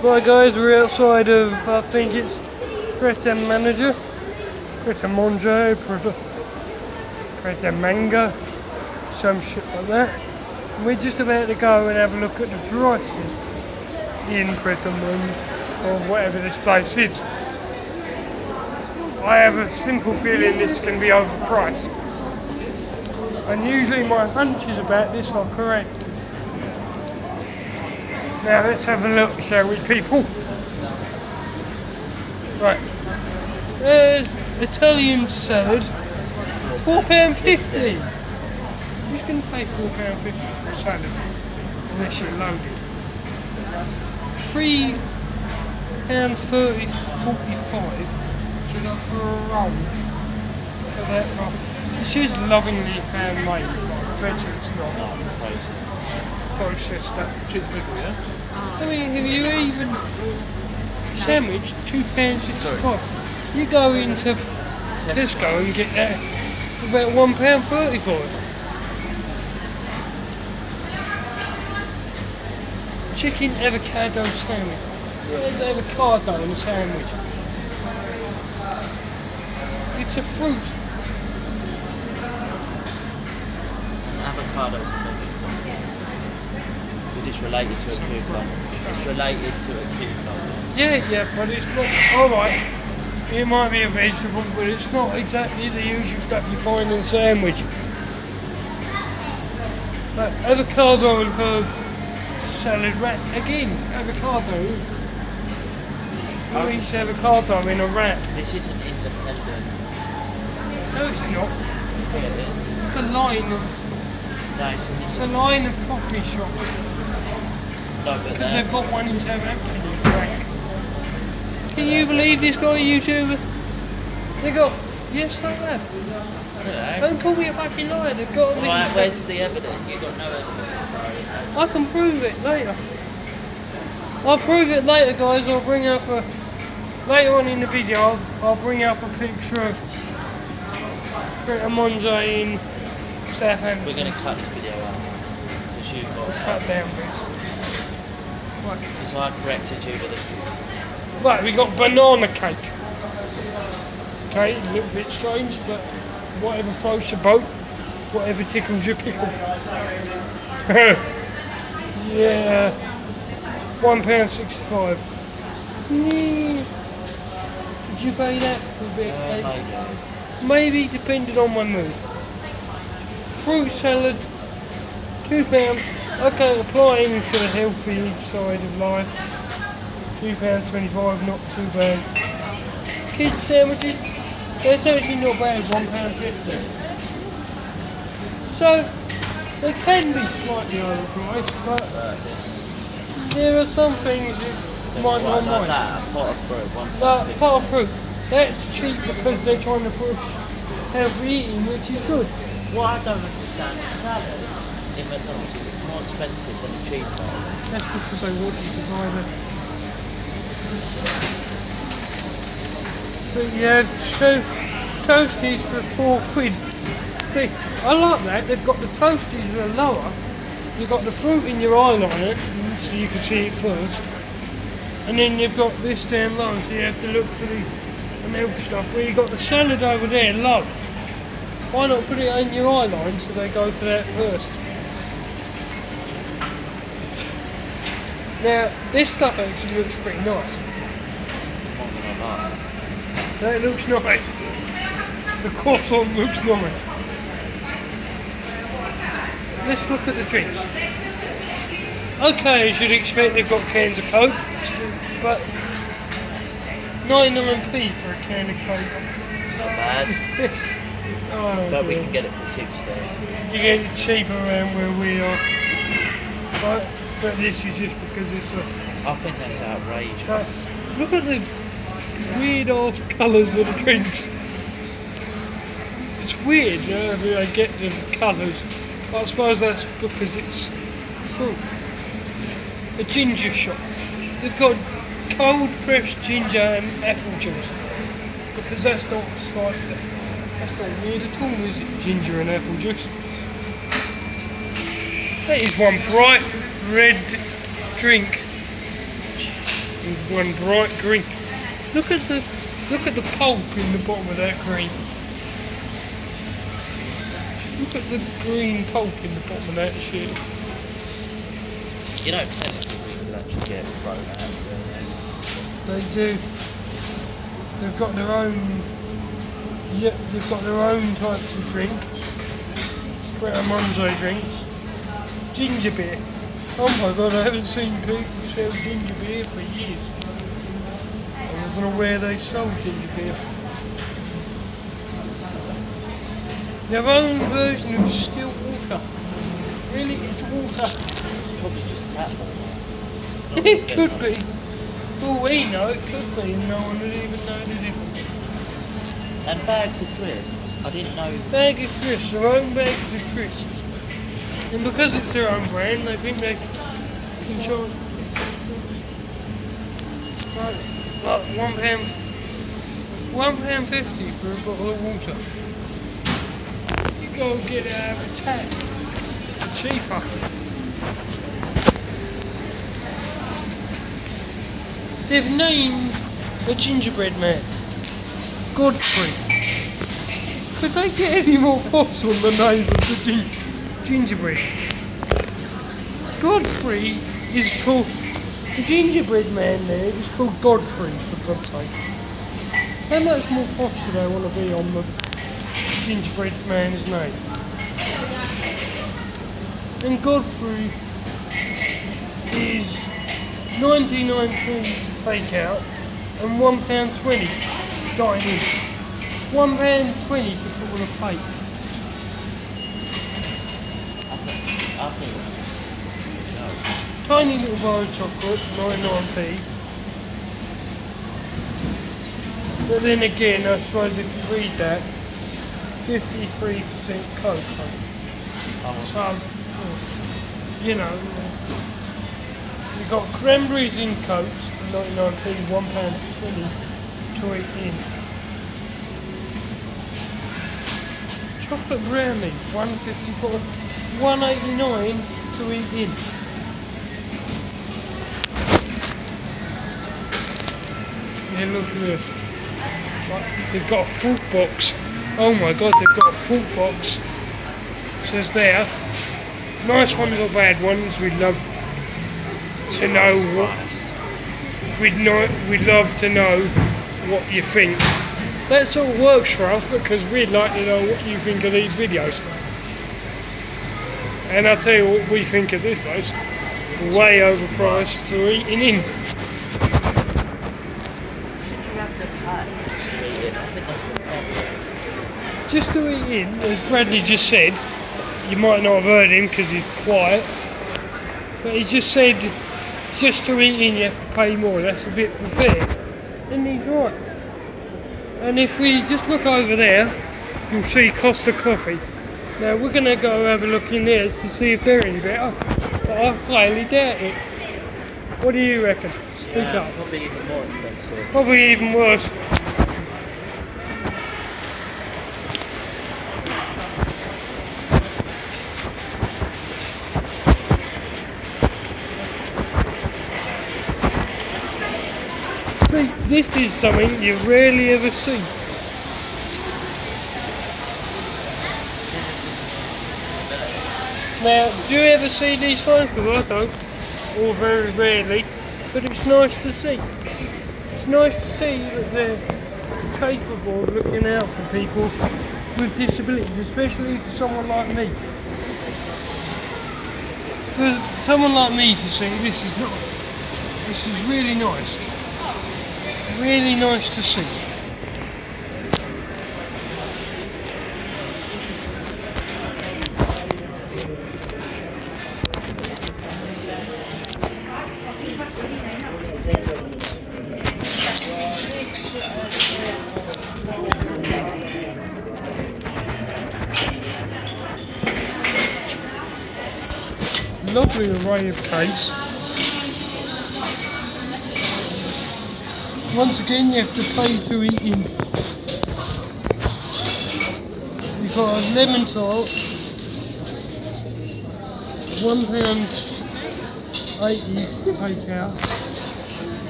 Right guys, we're outside of, I think it's Pret a Manager, Pret a Manger, Pret a Manga, some shit like that. And we're just about to go and have a look at the prices in Pret a Manger, or whatever this place is. I have a simple feeling this can be overpriced. And usually my hunches about this are correct. Now let's have a look, shall we, people? Right. There's Italian salad, £4.50. Who's going to pay £4.50 for a salad unless you're loaded? £3.45 to go for a roll. For that roll. This is lovingly handmade, but I bet you it's not. Processed up. Cheese pickle, yeah? I mean, have you even sandwich £2.65? You go into Tesco and get that for about £1.35. Chicken avocado sandwich. Where's avocado in a sandwich? It's a fruit. Avocado's a vegetable. Because it's related to a cucumber. It's related to a cucumber. Yeah, but it's not, alright, it might be a vegetable, but it's not exactly the usual stuff you find in a sandwich. But avocado and herb salad wrap, again, avocado. Who eats avocado in a wrap? This isn't independent. No, it's not. Yeah, it is. It's a line of, No, it's a line of coffee shops. No, but Because they've got one in Southampton. Can you believe this guy YouTubers? They got, yes they have. Don't call me a fucking liar, they've got a Right, where's the evidence? You got no evidence, sorry. I can prove it later. I'll prove it later guys, I'll bring up a, later on in the video, I'll bring up a picture of Pret a Manger in Southampton. We're going to cut this video out. Because you've got... Cut down bits. Because I corrected you with it. Right, we got banana cake. Okay, a little bit strange, but whatever floats your boat, whatever tickles your pickle. Yeah, £1.65. Did you pay that for a bit of cake? Maybe, depending on my mood. Fruit salad, £2. Okay, applying to the healthy side of life. £2.25, not too bad. Kids sandwiches, that's actually not bad, £1.50. So, they can be slightly overpriced, but there are some things you might not mind. That, a pot of fruit, Pot of fruit, that's cheap because they're trying to push healthy eating, which is good. What I don't understand is salad in McDonald's is more expensive than a cheese bar. That's because they want you to buy them. So you have toasties for £4. See, I like that. They've got the toasties that are lower. You've got the fruit in your eyeliner, so you can see it first. And then you've got this down low, so you have to look for the milk stuff. Where you've got the salad over there low. Why not put it in your eyeline so they go for that first? Now, this stuff actually looks pretty nice. That looks nice. The croissant looks nice. Let's look at the drinks. Okay, as you'd expect, they've got cans of Coke, but 99p for a can of Coke. Not bad. Oh, But we dear. can get it for 60. You get it cheaper around where we are. But this is just because it's a... I think that's outrageous. Look at the weird ass colours of the drinks. It's weird, you know, they get the colours. But I suppose that's because it's fruit. A ginger shot. They've got cold pressed ginger and apple juice. Because that's not slightly... That's not weird at all, is it? Ginger and apple juice. That is one bright red drink. and one bright green. Look at the pulp in the bottom of that green. Look at the green pulp in the bottom of that shit. You don't tell if people actually get thrown out. They do. They've got their own. Yeah, they've got their own types of drink. Greta Monzo drinks. Ginger beer. Oh my god, I haven't seen people sell ginger beer for years. I don't know where they sold ginger beer. Their own version of still water. Really, it's water. It's probably just tap water. It could be. For all we know, it could be, and no one would even know the difference. And bags of crisps. I didn't know. Bag of crisps, their own bags of crisps. And because it's their own brand, they think they can charge like £1.50 for a bottle of water. You go and get it out of a tap. It's cheaper. They've named a gingerbread man Godfrey. Could they get any more posh on the name of the gingerbread? Godfrey is called, the gingerbread man there is called Godfrey, for God's sake. How much more posh do they want to be on the gingerbread man's name? And Godfrey is 99p to take out and £1.20 dine in. £1.20 to put on a plate. I think. No. Tiny little bar of chocolate, 99p. But then again, I suppose if you read that, 53% cocoa. So, you know, you've got cranberries in Cokes, 99p, £1.20 to eat in. Chocolate brownie, £1.54, £1.89 to eat in. Yeah, look at this. They've got a fruit box. Oh my god, they've got a fruit box. It says there, nice ones or bad ones, we'd love to know what we'd love to know what you think. That sort of works for us because we'd like to know what you think of these videos. And I'll tell you what we think of this place. Way overpriced for eating in. Just to eat in, as Bradley just said, you might not have heard him because he's quiet, but he just said just to eat in you have to pay more. That's a bit unfair. And he's right. And if we just look over there, you'll see Costa Coffee. Now we're going to go have a look in there to see if they're any better, but I highly doubt it. What do you reckon? Speak up. Probably even more expensive. Probably even worse. See, this is something you rarely ever see. Now, do you ever see these signs? Because I don't, or very rarely, but it's nice to see. It's nice to see that they're capable of looking out for people with disabilities, especially for someone like me. For someone like me to see, this is really nice. Really nice to see. Lovely array of cakes. Once again, you have to pay to eat in. You've got a lemon tart, £1.80 to take out.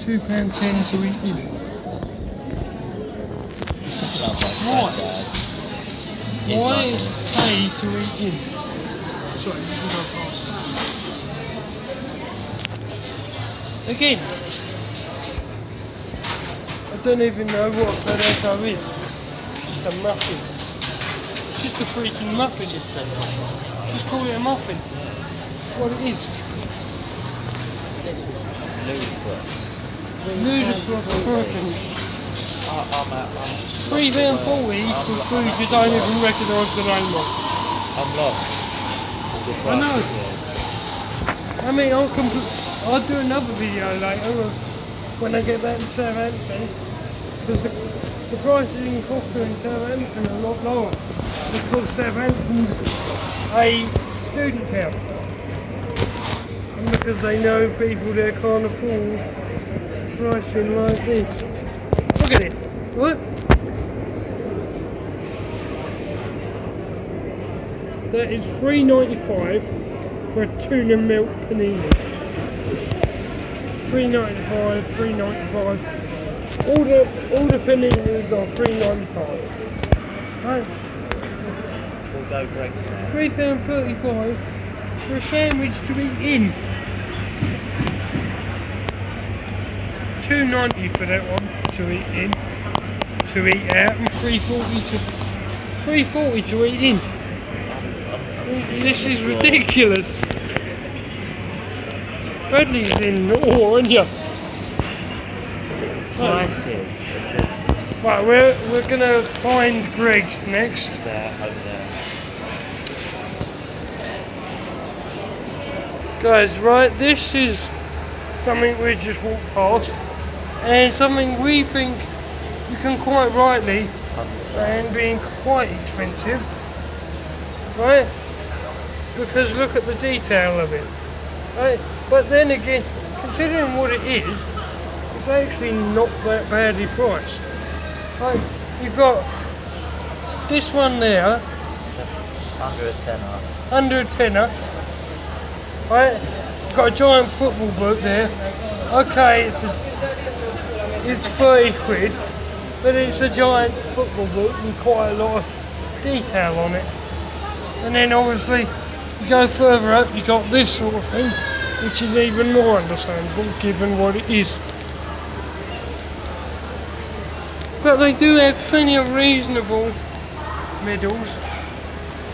So £2.10 to eat in. It's something like my Why? granddad. It's Why like this. pay to eat in? Sorry, you can go past. Again, I don't even know what a Federico is. Just a muffin. It's just a freaking muffin. Just a Just call it a muffin. That's what it is. ludicrous. Ludicrous muffin. I'm £3.40 for food you don't even recognise the name of. I'm lost. I know. I mean, I'll do another video later of when I get back to Southampton, because the prices in Costa in Southampton are a lot lower, because Southampton's a student town, and because they know people there can't afford pricing like this. Look at it. What? That is £3.95 for a tuna milk panini. £3.95, £3.95. All the paninis are £3.95. Right. We'll go Greg's now. £3.35 for a sandwich to eat in. £2.90 for that one to eat in, to eat out, and £3.40 to eat in. This is ridiculous. Bradley's in awe, aren't you? Prices are just Right, we're gonna find Greg's next. there, over there. Guys, right, this is something we just walked past, and something we think you can quite rightly and being quite expensive, right? Because look at the detail of it, right? But then again, considering what it is, it's actually not that badly priced. Right? You've got this one there, Under a tenner. under a tenner, right? You've got a giant football boot there. Okay, it's 30 quid, but it's a giant football boot with quite a lot of detail on it. And then obviously you go further up, you got this sort of thing, which is even more understandable given what it is. But they do have plenty of reasonable middles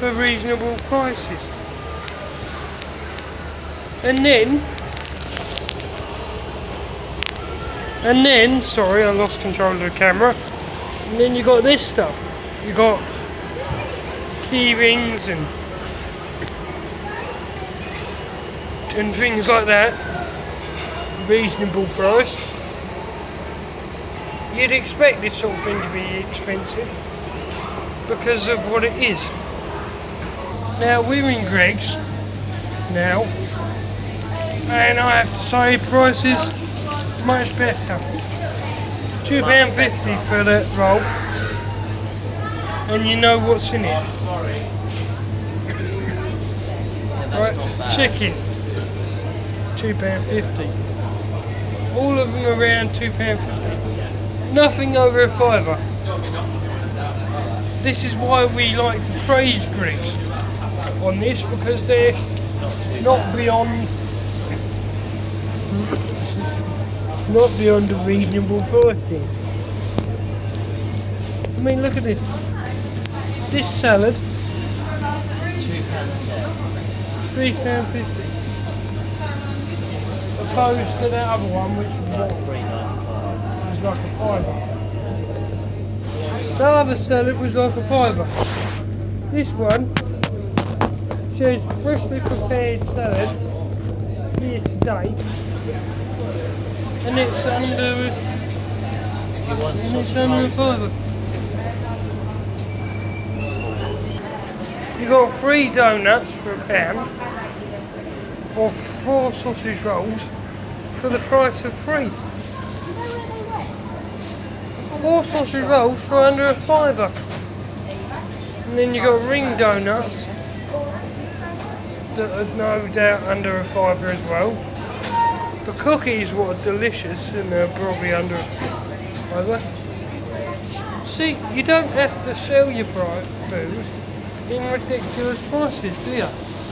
for reasonable prices. And then, sorry, I lost control of the camera. And then you got this stuff. You got key rings and things like that. Reasonable price. You'd expect this sort of thing to be expensive because of what it is. Now we're in Greg's now, and I have to say prices much better. £2.50 for that roll, and you know what's in it. Right, chicken, £2.50. All of them around £2.50. Nothing over a fiver. This is why we like to praise Greg's on this, because they're not beyond a reasonable pricing. I mean, look at this. This salad, £3.50. Opposed to that other one, which was what? Was like a fiver. The other salad was like a fiver. This one says freshly prepared salad here today, and it's under a fiver. You got 3 donuts for £1, or 4 sausage rolls for the price of 3. 4 sausage rolls for under a fiver. And then you got ring donuts that are no doubt under a fiver as well. The cookies were delicious and they're probably under over. See, you don't have to sell your food in ridiculous prices, do you?